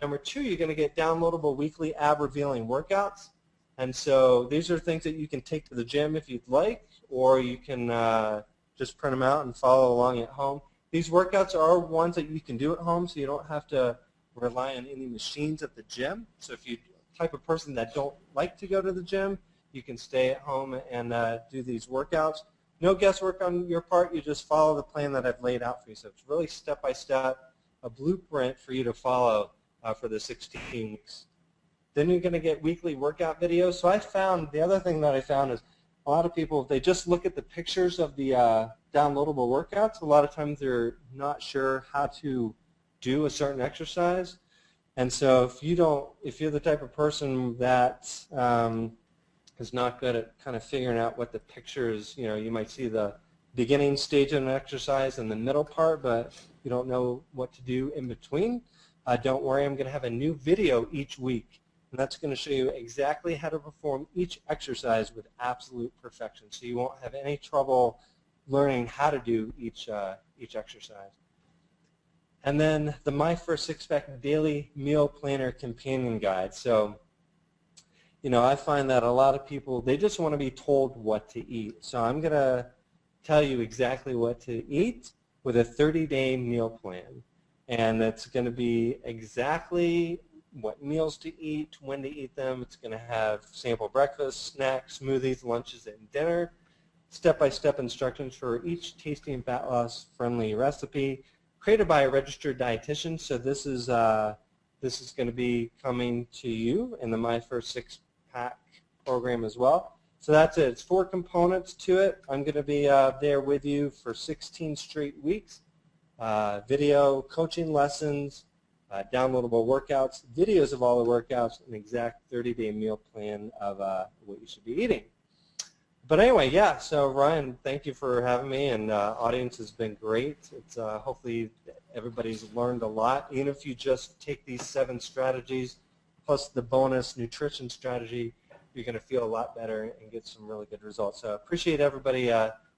Number 2, you're going to get downloadable weekly ab-revealing workouts. And so these are things that you can take to the gym if you'd like, or you can just print them out and follow along at home. These workouts are ones that you can do at home, so you don't have to rely on any machines at the gym. So if you're the type of person that don't like to go to the gym, you can stay at home and do these workouts. No guesswork on your part. You just follow the plan that I've laid out for you. So it's really step-by-step, a blueprint for you to follow for the 16 weeks. Then you're going to get weekly workout videos. So I found, the other thing that I found is a lot of people, if they just look at the pictures of the downloadable workouts, a lot of times they're not sure how to do a certain exercise. And so if you're the type of person that is not good at kind of figuring out what the picture is, you might see the beginning stage of an exercise and the middle part, but you don't know what to do in between, don't worry, I'm going to have a new video each week. And that's going to show you exactly how to perform each exercise with absolute perfection. So you won't have any trouble learning how to do each exercise. And then the My First Six Pack Daily Meal Planner Companion Guide. So I find that a lot of people, they just want to be told what to eat. So I'm going to tell you exactly what to eat with a 30-day meal plan. And it's going to be exactly what meals to eat, when to eat them. It's going to have sample breakfast, snacks, smoothies, lunches, and dinner. Step-by-step instructions for each tasty and fat loss friendly recipe created by a registered dietitian. So this is going to be coming to you in the My First Six Pack program as well. So that's it. It's 4 components to it. I'm going to be there with you for 16 straight weeks. Video coaching lessons, downloadable workouts, videos of all the workouts, an exact 30-day meal plan of what you should be eating. But anyway, yeah, so Ryan, thank you for having me, and audience has been great. It's hopefully everybody's learned a lot. Even if you just take these 7 strategies plus the bonus nutrition strategy, you're going to feel a lot better and get some really good results. So I appreciate everybody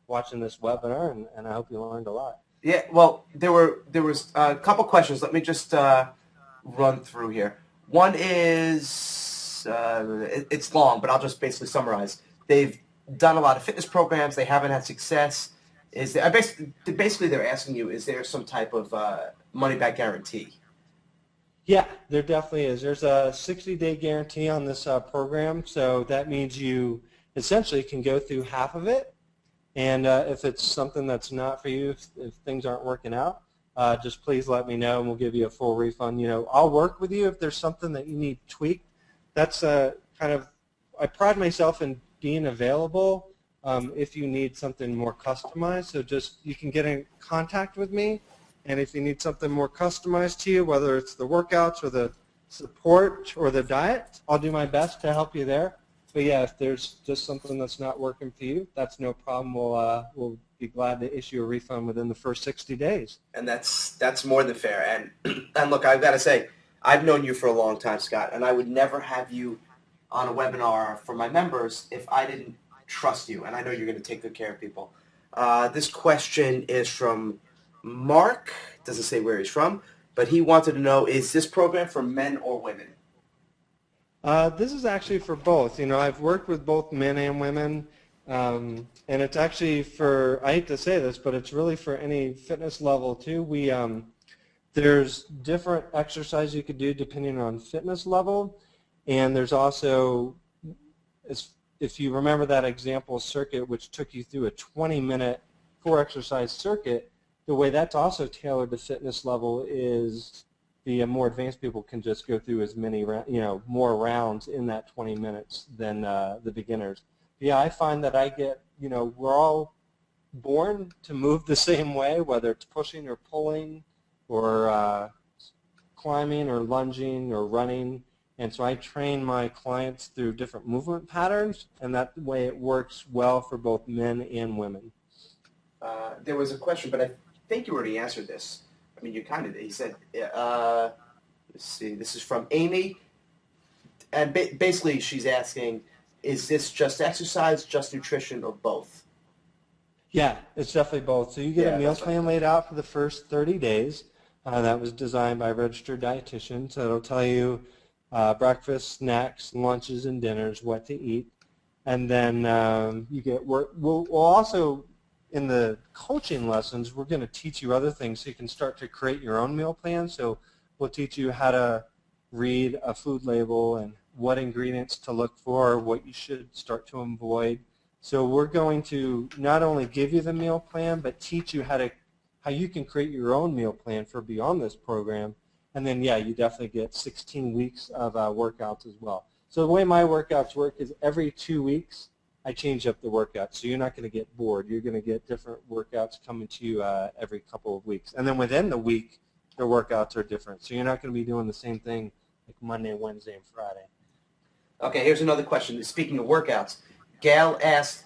watching this webinar, and I hope you learned a lot. Yeah, well, there was a couple questions. Let me just run through here. One is, it's long, but I'll just basically summarize. They've done a lot of fitness programs. They haven't had success. Basically they're asking you, is there some type of money-back guarantee? Yeah, there definitely is. There's a 60-day guarantee on this program, so that means you essentially can go through half of it, and if it's something that's not for you, if things aren't working out, just please let me know, and we'll give you a full refund. I'll work with you if there's something that you need tweaked. That's I pride myself in being available if you need something more customized. So you can get in contact with me, and if you need something more customized to you, whether it's the workouts or the support or the diet, I'll do my best to help you there. But yeah, if there's just something that's not working for you, that's no problem. We'll be glad to issue a refund within the first 60 days. And that's more than fair. And look, I've got to say, I've known you for a long time, Scott, and I would never have you on a webinar for my members if I didn't trust you, and I know you're going to take good care of people. This question is from Mark. Doesn't say where he's from, but he wanted to know, is this program for men or women? This is actually for both. I've worked with both men and women, and it's actually for, I hate to say this, but it's really for any fitness level too. There's different exercises you could do depending on fitness level. And there's also, if you remember that example circuit which took you through a 20-minute 4-exercise circuit, the way that's also tailored to fitness level is the more advanced people can just go through as many, more rounds in that 20 minutes than the beginners. Yeah, I find that I get, we're all born to move the same way, whether it's pushing or pulling or climbing or lunging or running. And so I train my clients through different movement patterns, and that way it works well for both men and women. There was a question, but I think you already answered this. I mean, you kind of did. He said, let's see, this is from Amy, and basically she's asking, is this just exercise, just nutrition, or both? Yeah, it's definitely both. So you get a meal plan laid out for the first 30 days. That was designed by a registered dietitian, so it'll tell you breakfast, snacks, lunches, and dinners, what to eat. And then we'll also, in the coaching lessons, we're going to teach you other things so you can start to create your own meal plan. So we'll teach you how to read a food label and what ingredients to look for, what you should start to avoid. So we're going to not only give you the meal plan, but teach you how you can create your own meal plan for beyond this program. And then, yeah, you definitely get 16 weeks of workouts as well. So the way my workouts work is every 2 weeks I change up the workouts. So you're not going to get bored. You're going to get different workouts coming to you every couple of weeks. And then within the week, the workouts are different. So you're not going to be doing the same thing like Monday, Wednesday, and Friday. Okay, here's another question. Speaking of workouts, Gail asked,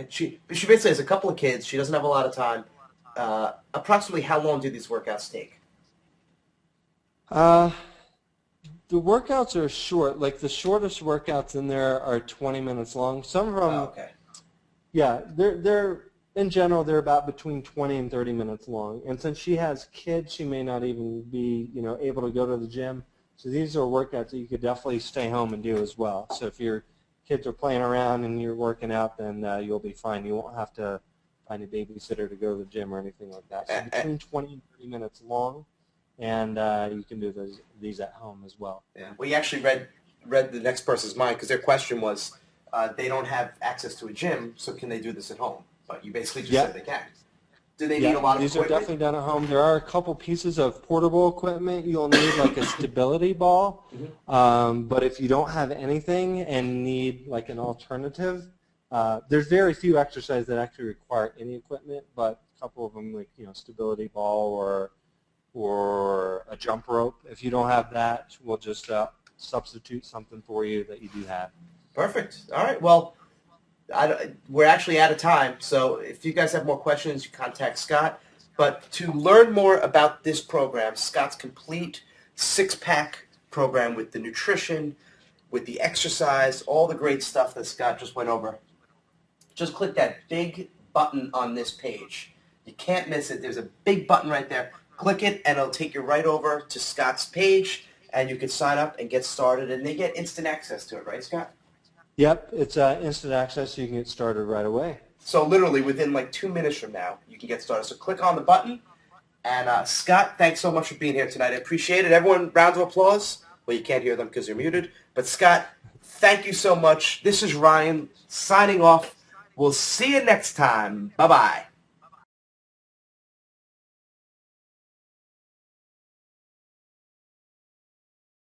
she basically has a couple of kids. She doesn't have a lot of time. Approximately how long do these workouts take? The workouts are short. Like the shortest workouts in there are 20 minutes long. Some of them, okay. Yeah, they're in general they're about between 20 and 30 minutes long. And since she has kids, she may not even be able to go to the gym. So these are workouts that you could definitely stay home and do as well. So if your kids are playing around and you're working out, then you'll be fine. You won't have to find a babysitter to go to the gym or anything like that. So between 20 and 30 minutes long, and you can do these at home as well. Yeah. Well, you actually read the next person's mind, because their question was they don't have access to a gym, so can they do this at home? But you basically just said they can. Do they need a lot of these equipment? are definitely done at home. There are a couple pieces of portable equipment. You'll need like a stability ball, but if you don't have anything and need like an alternative, there's very few exercises that actually require any equipment, but a couple of them, like stability ball or a jump rope. If you don't have that, we'll just substitute something for you that you do have. Perfect. All right. Well, we're actually out of time, so if you guys have more questions, you contact Scott. But to learn more about this program, Scott's complete six-pack program with the nutrition, with the exercise, all the great stuff that Scott just went over, just click that big button on this page. You can't miss it. There's a big button right there. Click it, and it'll take you right over to Scott's page, and you can sign up and get started, and they get instant access to it, right, Scott? Yep, it's instant access, so you can get started right away. So literally within like 2 minutes from now, you can get started. So click on the button. And Scott, thanks so much for being here tonight. I appreciate it. Everyone, round of applause. Well, you can't hear them because they're muted. But Scott, thank you so much. This is Ryan signing off. We'll see you next time. Bye-bye.